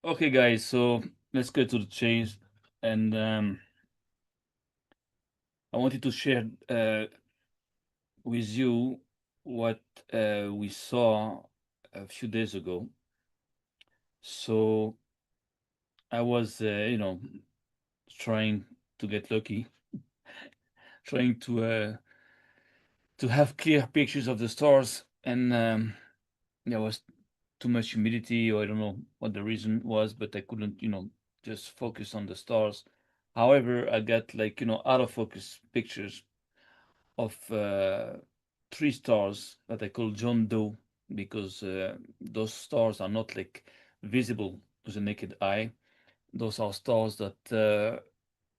Okay, guys, so let's get to the chase. And I wanted to share with you what we saw a few days ago. So I was, trying to get lucky, trying to have clear pictures of the stars, and there was too much humidity, or I don't know what the reason was, but I couldn't, just focus on the stars. However, I got like, out of focus pictures of three stars that I call John Doe because those stars are not like visible to the naked eye. Those are stars that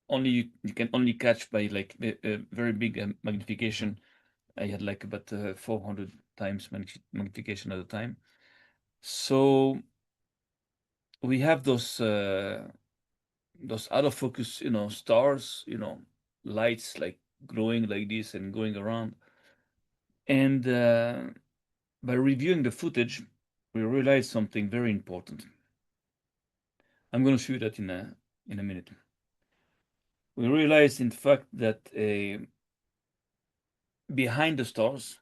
only you can only catch by like a very big magnification. I had like about 400 times magnification at a time. So we have those out of focus, stars, lights like glowing like this and going around. And by reviewing the footage, we realized something very important. I'm going to show you that in a minute. We realized, in fact, that behind the stars,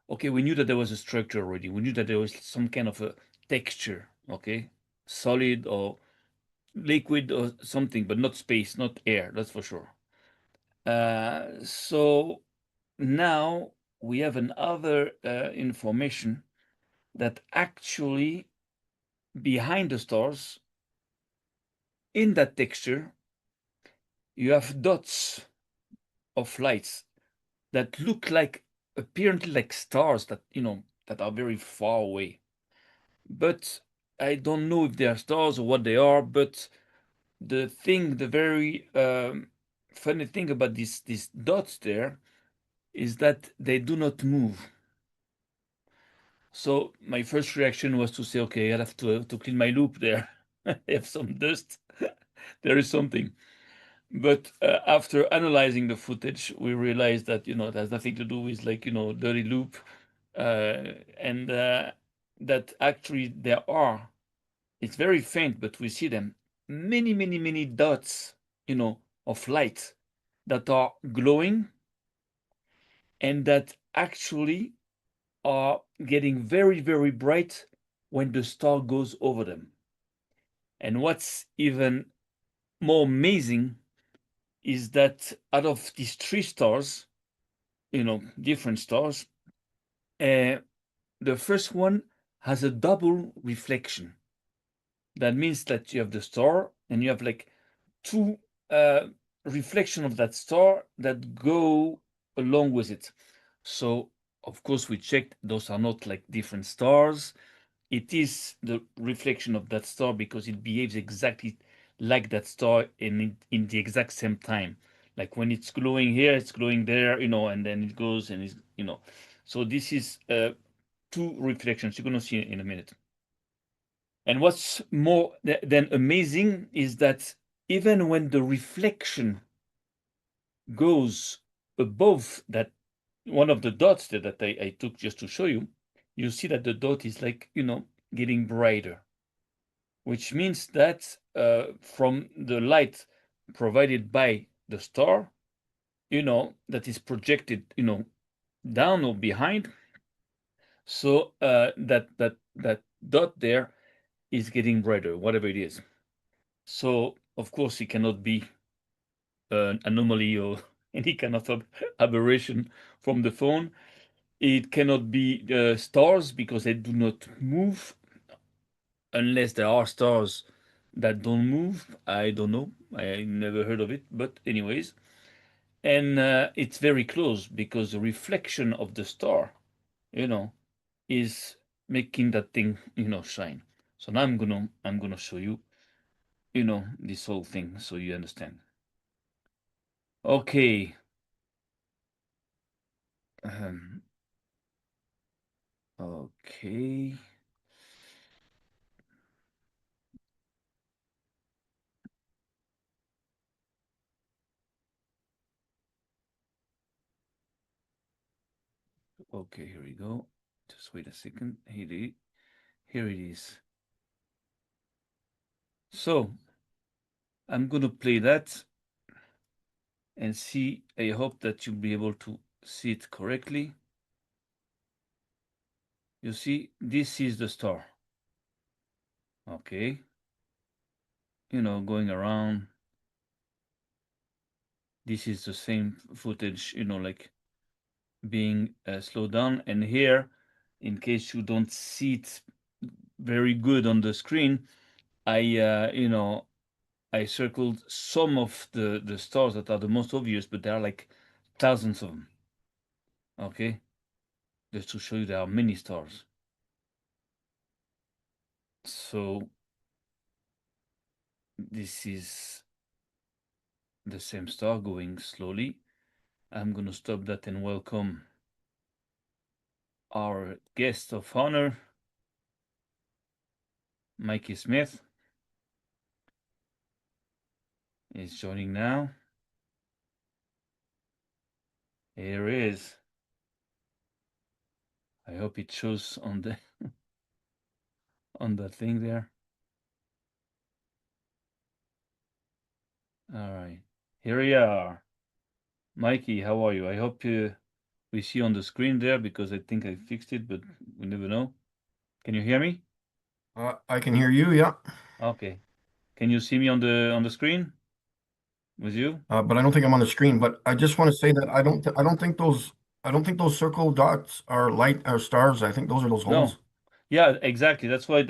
okay, we knew that there was a structure already. We knew that there was some kind of a texture, okay, solid or liquid or something, but not space, not air. That's for sure. So now we have another information that actually behind the stars, in that texture, you have dots of lights that look like apparently like stars that that are very far away. But I don't know if they are stars or what they are. But the very funny thing about these dots there is that they do not move. So my first reaction was to say, okay, I'll have to clean my loop there. I have some dust. There is something. But after analyzing the footage, we realized that it has nothing to do with like dirty loop, and that actually there are. It's very faint, but we see them many, many, many dots, of light that are glowing and that actually are getting very, very bright when the star goes over them. And what's even more amazing is that out of these three stars, different stars, uh, the first one has a double reflection. That means that you have the star and you have like two uh, reflection of that star that go along with it. So of course we checked those are not like different stars. It is the reflection of that star because it behaves exactly like that star in the exact same time. Like when it's glowing here, it's glowing there, and then it goes and it's. So this is two reflections. You're going to see in a minute. And what's more than amazing is that even when the reflection goes above that one of the dots that I took just to show you, you see that the dot is like, getting brighter, which means that from the light provided by the star, that is projected, down or behind. So that dot there is getting brighter, whatever it is. So of course it cannot be an anomaly or any kind of aberration from the phone. It cannot be stars because they do not move unless there are stars that don't move. I don't know. I never heard of it. But anyways, and it's very close because the reflection of the star, you know, is making that thing, shine. So now I'm gonna show you, this whole thing so you understand. Okay. Um, okay. Okay, here we go. Just wait a second. Here it is. So I'm going to play that and see. I hope that you'll be able to see it correctly. You see, this is the star. Okay. You know, going around. This is the same footage, you know, like being slowed down. And here, in case you don't see it very good on the screen, I, you know, I circled some of the stars that are the most obvious, but there are like thousands of them. Okay, just to show you there are many stars. So this is the same star going slowly. I'm gonna stop that and welcome our guest of honor, Mikey Smith. Is joining now. Here he is. I hope it shows on the on the thing there. All right, here we are. Mikey, how are you? I hope we see on the screen there because I think I fixed it, but we never know. Can you hear me? I can hear you, yeah. Okay. Can you see me on the screen with you? But I don't think I'm on the screen. But I just want to say that I don't think those circle dots are light or stars. I think those are those No. holes. Yeah, exactly. That's why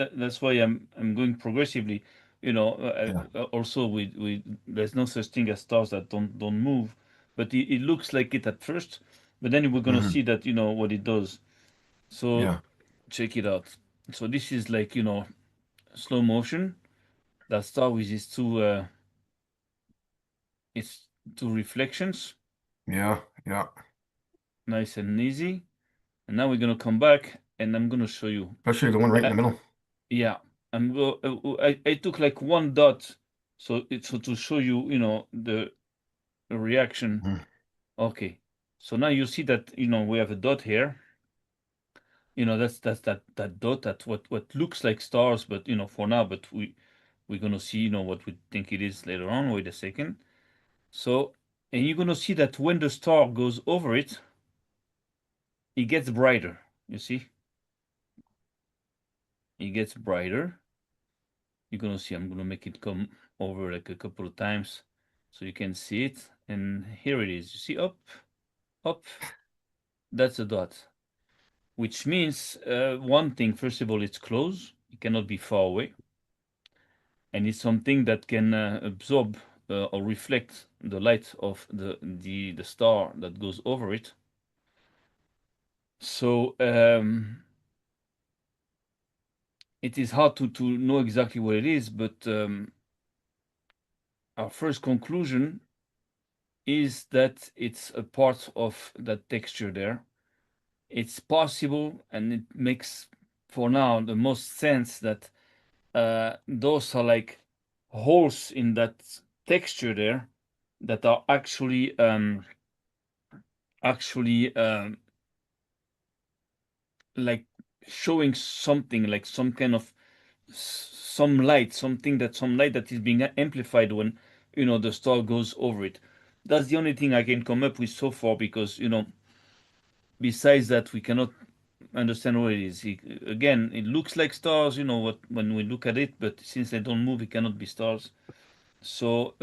I'm going progressively. You know, Yeah. also we there's no such thing as stars that don't move, but it looks like it at first, but then we're gonna Hmm. see that you know what it does. So Yeah. check it out. So this is like you know slow motion. That star with its two reflections, Yeah. Yeah. nice and easy. And now we're gonna come back, and I'm gonna show you. Especially the one right in Uh, the middle. yeah, I took like one dot, so it's so to show you, you know, the reaction. Mhm. Okay, so now you see that you know we have a dot here. You know that's that dot that what looks like stars, but you know for now, but we're gonna see you know what we think it is later on. Wait a second. So and you're gonna see that when the star goes over it, it gets brighter. You see, it gets brighter. You're gonna see I'm gonna make it come over like a couple of times so you can see it. And here it is. You see up, up, that's a dot. Which means one thing, first of all, it's close. It cannot be far away. And it's something that can absorb or reflect the light of the star that goes over it. So it is hard to know exactly what it is, but our first conclusion is that it's a part of that texture there. It's possible, and it makes for now the most sense that those are like holes in that texture there that are actually like showing something like some kind of some light that is being amplified when you know the star goes over it. That's the only thing I can come up with so far because you know besides that we cannot understand what it is. Again, it looks like stars, you know, what when we look at it, but since they don't move, it cannot be stars. So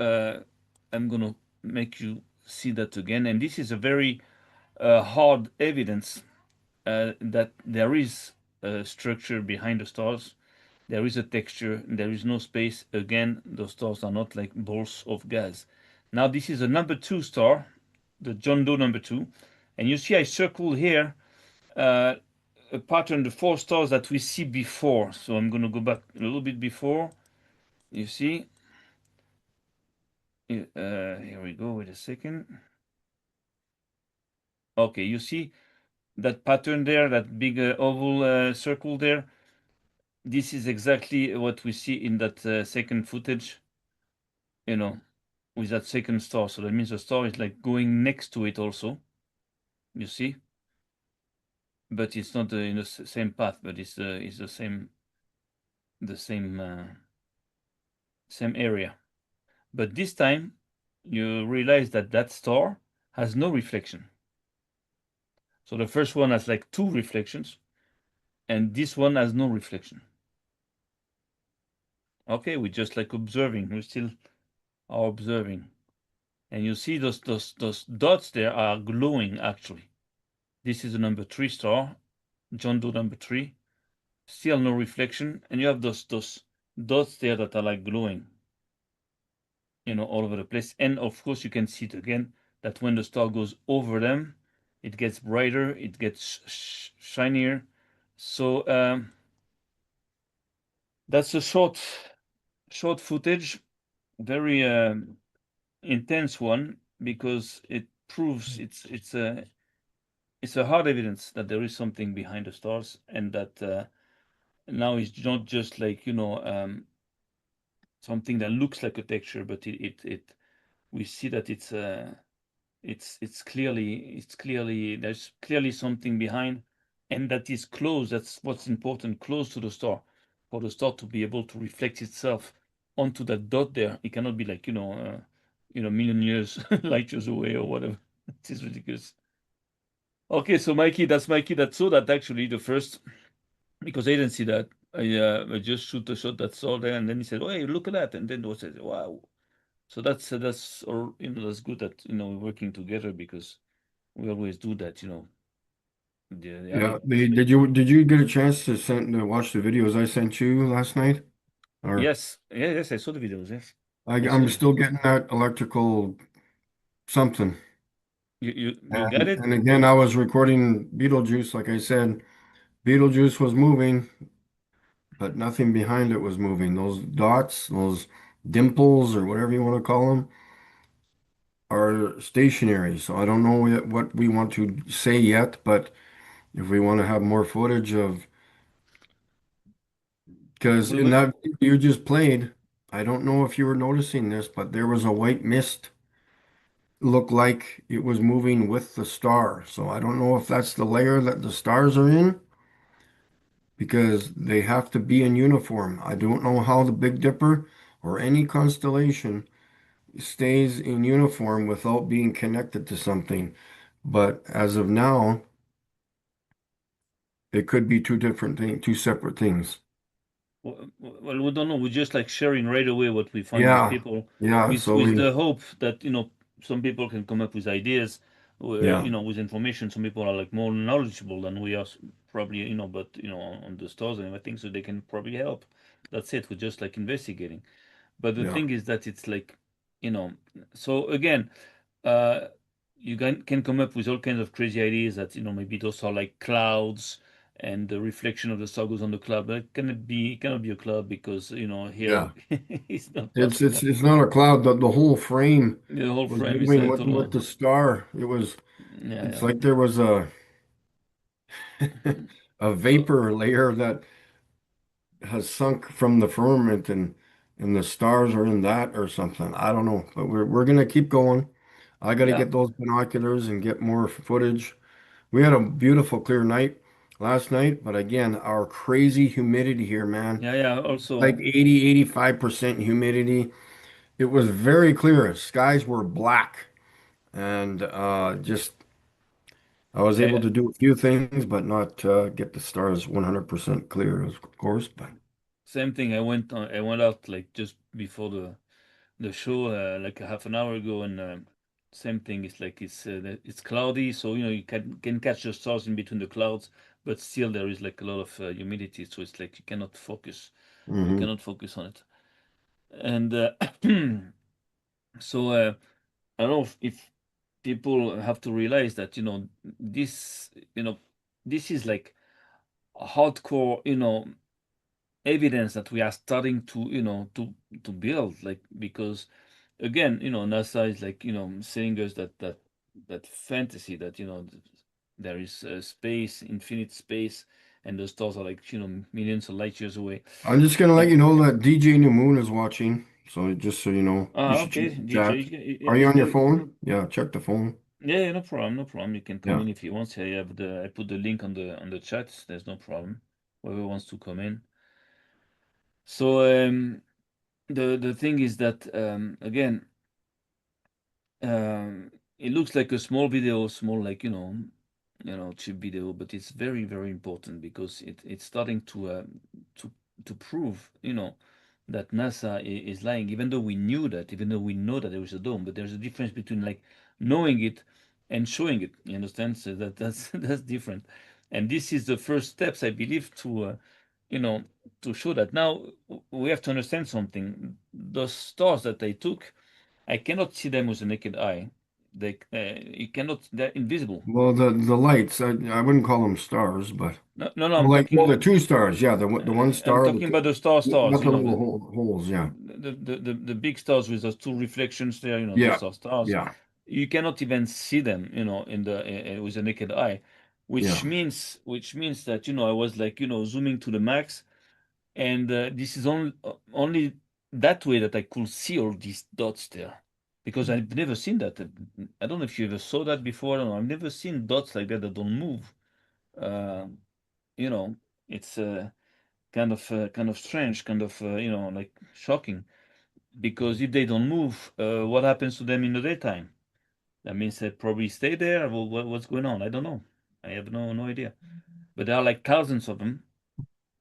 I'm gonna make you see that again, and this is a very hard evidence that there is a structure behind the stars. There is a texture. There is no space. Again, those stars are not like balls of gas. Now this is a number two star, the John Doe number two, and you see I circle here uh, a pattern, the four stars that we see before. So I'm going to go back a little bit before. You see, here we go. Wait a second. Okay, you see that pattern there, that big oval circle there. This is exactly what we see in that second footage. You know, with that second star. So that means the star is like going next to it also. You see, but it's not in the same path, but it's the same same area. But this time, you realize that that star has no reflection. So the first one has like two reflections, and this one has no reflection. Okay, we just like observing. We still are observing, and you see those dots there are glowing actually. This is the number 3 star, John Doe number 3. Still no reflection, and you have those dots there that are like glowing, all over the place. And of course, you can see it again that when the star goes over them, it gets brighter, it gets shinier. So that's a short footage, very intense one, because it proves it's a hard evidence that there is something behind the stars, and that now it's not just like something that looks like a texture, but it we see that it's clearly there's clearly something behind, and that is close. That's what's important, close to the star, for the star to be able to reflect itself onto that dot there. It cannot be like million years light years away or whatever. It is ridiculous. Okay, so Mikey, that's Mikey that saw that actually the first, because I didn't see that. I just shoot the shot that saw there, and then he said, "Oh, hey, look at that!" And then was said, "Wow." So that's or that's good that we're working together, because we always do that. I Yeah. mean, Did you get a chance to watch the videos I sent you last night? Or yes, yeah, yes, I saw the videos. Yes, I saw I'm them. still getting that electrical something. You got And it. and again, I was recording Beetlejuice, like I said. Beetlejuice was moving, but nothing behind it was moving. Those dots, those dimples, or whatever you want to call them, are stationary. So I don't know yet what we want to say yet, but if we want to have more footage of, because We in will. that video you just played, I don't know if you were noticing this, but there was a white mist, looked like it was moving with the star. So I don't know if that's the layer that the stars are in, because they have to be in uniform. I don't know how the Big Dipper or any constellation stays in uniform without being connected to something. But as of now, it could be two different things, two separate things. Well, we don't know. We're just like sharing right away what we find with Yeah, people, yeah. with So the hope that some people can come up with ideas, yeah, with information. Some people are like more knowledgeable than we are, probably, but on the stores and everything, so they can probably help. That's it. We're just like investigating. But the yeah. thing is that it's like, you know, so again, uh, you can come up with all kinds of crazy ideas that, maybe those are like clouds, and the reflection of the star goes on the cloud. But it cannot be a cloud, because, here Yeah. it's not It's possible. it's it's not a cloud. The whole frame The whole was frame is moving a with total. the star. Yeah, It's yeah. like there was a a So, vapor layer that has sunk from the firmament, and the stars are in that or something. I don't know, but we're gonna keep going. I got to yeah, get those binoculars and get more footage. We had a beautiful clear night last night, but again, our crazy humidity here, man. yeah, yeah. Like Also, 80-85% humidity. It was very clear. Skies were black, and just I was able yeah, to do a few things, but not get the stars 100% clear, of course. But same thing. I went out like just before the show, like a half an hour ago, and same thing. It's like it's cloudy, so you can catch the stars in between the clouds, but still there is like a lot of humidity, so it's like you cannot focus. You mhm. cannot focus on it. And so I don't know if people have to realize that this this is like hardcore evidence that we are starting to build, like, because again, NASA is like saying us that fantasy that there is space, infinite space, and the stars are like millions of light years away. I'm just gonna let And you know that DJ New Moon is watching. So just so you know, you should okay, check the DJ, chat. Are you on your phone? Yeah, check the phone. yeah, yeah, no problem, no problem. You can come Yeah. in if you want. I put the link on the chat. There's no problem. Whoever wants to come in. So the thing is that again, it looks like a small video, small like cheap video, but it's very very important because it's starting to to prove that NASA is lying. Even though we knew that, even though we know that there was a dome, but there's a difference between like knowing it and showing it. You understand? So that's that's different. And this is the first steps, I believe, you know to show that. Now we have to understand something. Those stars that they took, I cannot see them with the naked eye. You cannot. They're invisible. Well, the lights, I wouldn't call them stars, but No, no, no. well, like well, the two stars, yeah, the one I'm star, talking about the stars. not the little holes, yeah, The big stars with those two reflections there. yeah, Those are stars. yeah, You cannot even see them. In the with the naked eye, yeah. which means that I was like zooming to the max, and this is only that way that I could see all these dots there, because I've never seen that. I don't know if you ever saw that before. I don't know. I've never seen dots like that don't move. Uh, you know, it's kind of strange, kind of like shocking. Because if they don't move, what happens to them in the daytime? That means they probably stay there. Well, what's going on? I don't know. I have no idea. But there are like thousands of them.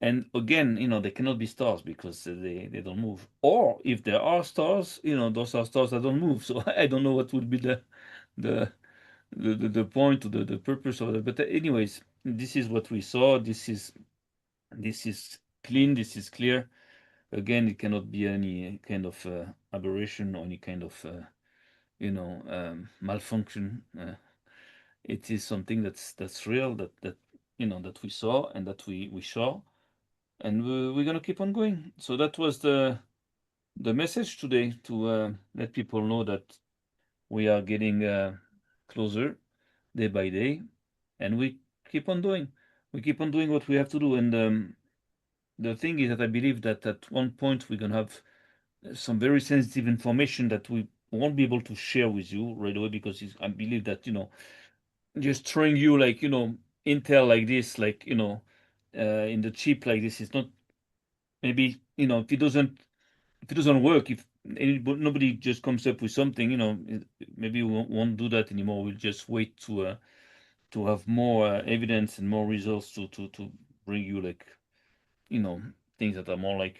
And again, they cannot be stars because they don't move. Or if there are stars, those are stars that don't move. So I don't know what would be the the point or the purpose of it. But anyways, this is what we saw. This is clean. This is clear. Again, it cannot be any kind of aberration or any kind of malfunction. It is something that's real, that we saw and that we saw, and we're gonna keep on going. So that was the message today, to let people know that we are getting closer day by day, and we keep on doing. We keep on doing what we have to do. And the thing is that I believe that at one point we're gonna have some very sensitive information that we won't be able to share with you right away, because I believe that just throwing you like intel like this, like in the chip like this, is not, maybe if it doesn't work, if nobody just comes up with something, maybe we won't do that anymore. We'll just wait to have more evidence and more results to bring you, like you know things that are more like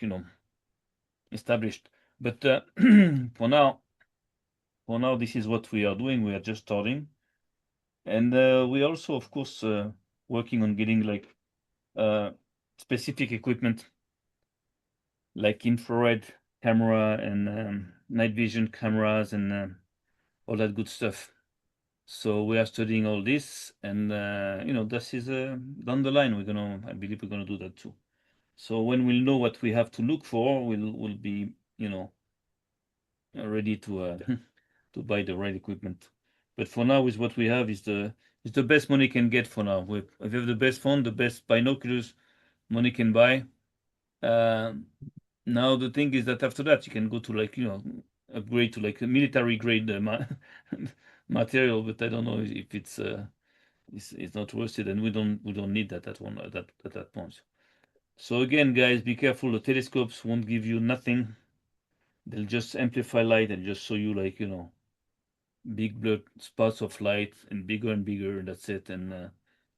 established. But for now, this is what we are doing. We are just starting, and we also, of course, working on getting like uh, specific equipment, like infrared camera and night vision cameras, and all that good stuff. So we are studying all this, and this is down the line. I believe we're gonna do that too. So when we'll know what we have to look for, we'll be ready to to buy the right equipment. But for now, is what we have is the best money can get for now. If you have the best phone, the best binoculars money can buy. Um, Now the thing is that after that you can go to, like upgrade to like a military grade material. But I don't know if it's not worth it, and we don't need that at that point. So again, guys, be careful. The telescopes won't give you nothing. They'll just amplify light and just show you, like big blood spots of light, and bigger, and that's it. And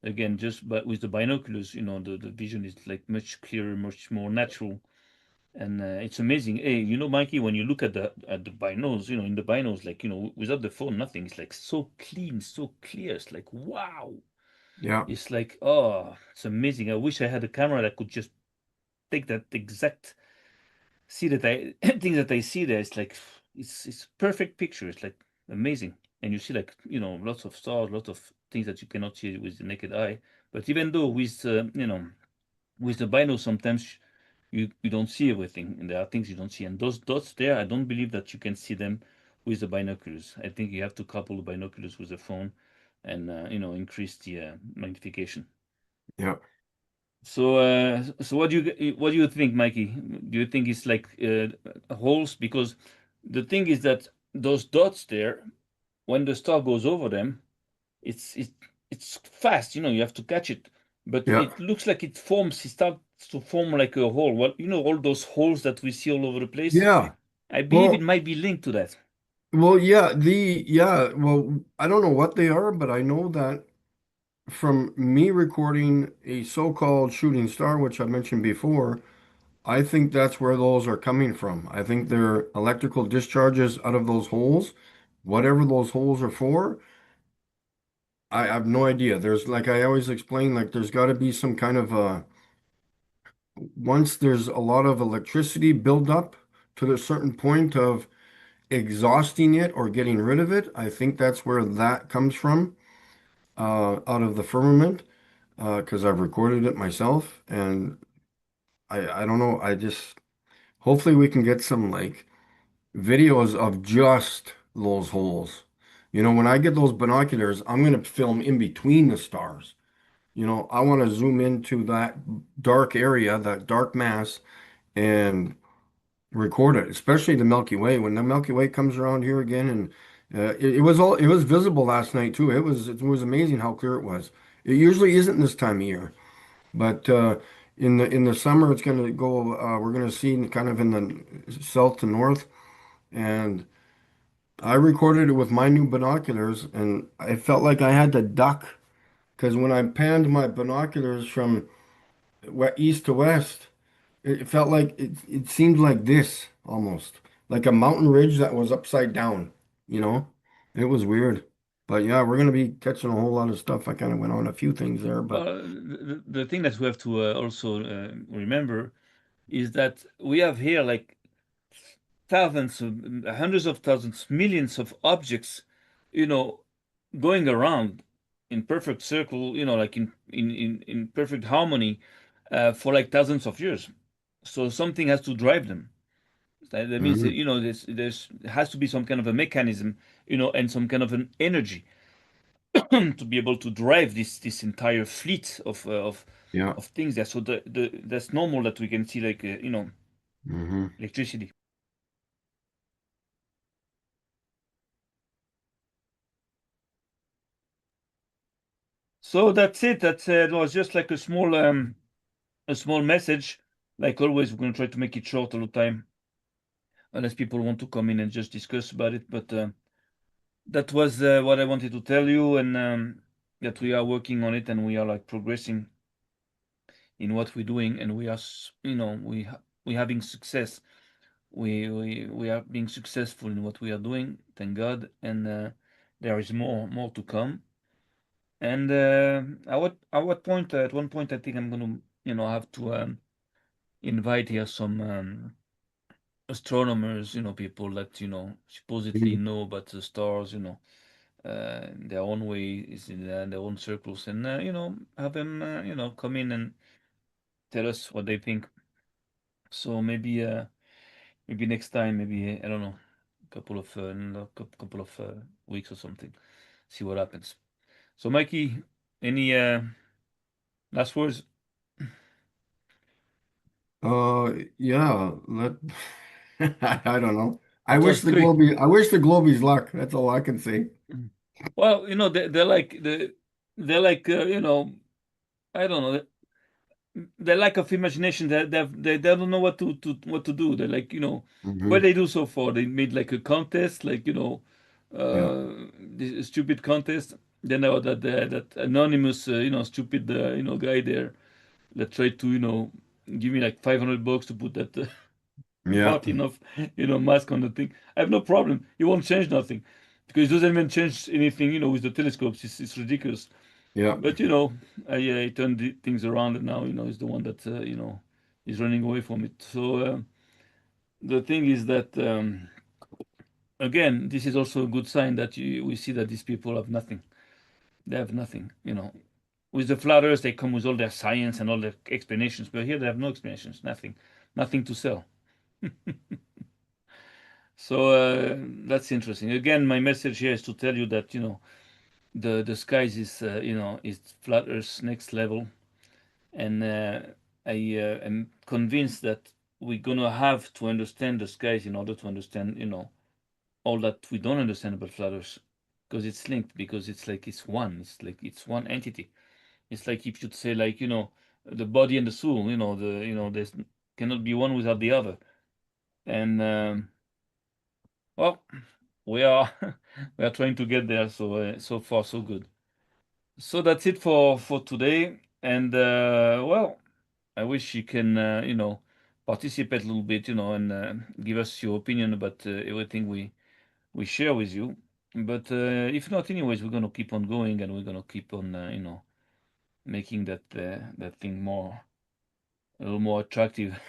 again, just but with the binoculars, the vision is like much clearer, much more natural. And it's amazing. Hey, Mikey, when you look at the binos, in the binos, like without the phone, nothing. It's like so clean, so clear. It's like wow. Yeah, It's like, oh, it's amazing. I wish I had a camera that could just take that exact see that I things that I see there. It's like it's perfect picture. It's like amazing. And you see, like lots of stars, lots of things that you cannot see with the naked eye. But even though with the binos, sometimes you don't see everything, and there are things you don't see. And those dots there, I don't believe that you can see them with the binoculars. I think you have to couple the binoculars with the phone, and increase the magnification. yeah, So what do you think, Mikey? Do you think it's like holes? Because the thing is that those dots there, when the star goes over them, it's fast. You have to catch it, but yeah. it looks like it forms. It starts to form like a hole. Well, all those holes that we see all over the place. Yeah. I believe it Well, might be linked to that. I don't know what they are, but I know that from me recording a so-called shooting star, which I mentioned before, I think that's where those are coming from. I think they're electrical discharges out of those holes. Whatever those holes are for, I have no idea. There's, like I always explain, like there's got to be some kind of once there's a lot of electricity build up to a certain point of exhausting it or getting rid of it. I think that's where that comes from, out of the firmament, because I've recorded it myself, and I don't know. I just hopefully we can get some like videos of just those holes. When I get those binoculars, I'm gonna film in between the stars. I want to zoom into that dark area, that dark mass, and record it, especially the Milky Way. When the Milky Way comes around here again, and it was visible last night too. It was amazing how clear it was. It usually isn't this time of year, but in the summer it's going to go. We're going to see kind of in the south to north, and I recorded it with my new binoculars, and I felt like I had to duck because when I panned my binoculars from east to west. It felt like it seemed like this almost, like a mountain ridge that was upside down, you know? It was weird. But yeah, we're gonna be catching a whole lot of stuff. I kind of went on a few things there, but The thing that we have to also remember is that we have here like thousands, hundreds of thousands, millions of objects, you know, going around in perfect circle, like in perfect harmony for like thousands of years. So something has to drive them. That means that, mhm. there's has to be some kind of a mechanism, and some kind of an energy to be able to drive this entire fleet Yeah. of things there. So that's normal that we can see like Hmm. electricity. So that's it. It was just like a small message. Like always, we're gonna try to make it short all the time, unless people want to come in and just discuss about it. But that was what I wanted to tell you, and that we are working on it, and we are like progressing in what we're doing, and we are, we having success. We are being successful in what we are doing, thank God, and there is more to come. And at one point, I think I'm gonna, have to invite here some astronomers, people that supposedly know about the stars, in their own ways, in their own circles, and have them, come in and tell us what they think. So maybe next time, maybe I don't know, couple of weeks or something, see what happens. So Mikey, any last words? Yeah, I don't know. That was quick. I wish the Globies luck. That's all I can say. Well, they're like I don't know. They lack of imagination. They don't know what to do. They're like, what Hmm. they do so far. They made like a contest, like, Yeah. this stupid contest. Then there was that anonymous, stupid, guy there that tried to, give me like $500 to put that Yeah. not enough, mask on the thing. I have no problem. It won't change nothing because it doesn't even change anything, with the telescopes. It's ridiculous. Yeah. But I turned things around, and now is the one that is running away from it. So the thing is that again, this is also a good sign that we see that these people have nothing. They have nothing. With the flat Earth, they come with all their science and all their explanations, but here they have no explanations, nothing to sell. So that's interesting. Again, my message here is to tell you that the skies is flat Earth's next level, and I am convinced that we're gonna have to understand the skies in order to understand all that we don't understand about flat Earth, because it's linked, because it's like it's one entity. It's like if you'd say, like, the body and the soul. There's cannot be one without the other. And well, we are we are trying to get there. So so far so good. So that's it for today. And well, I wish you can participate a little bit, and give us your opinion about everything we share with you. But if not, anyways, we're gonna keep on going, and we're gonna keep on making that thing more a little more attractive.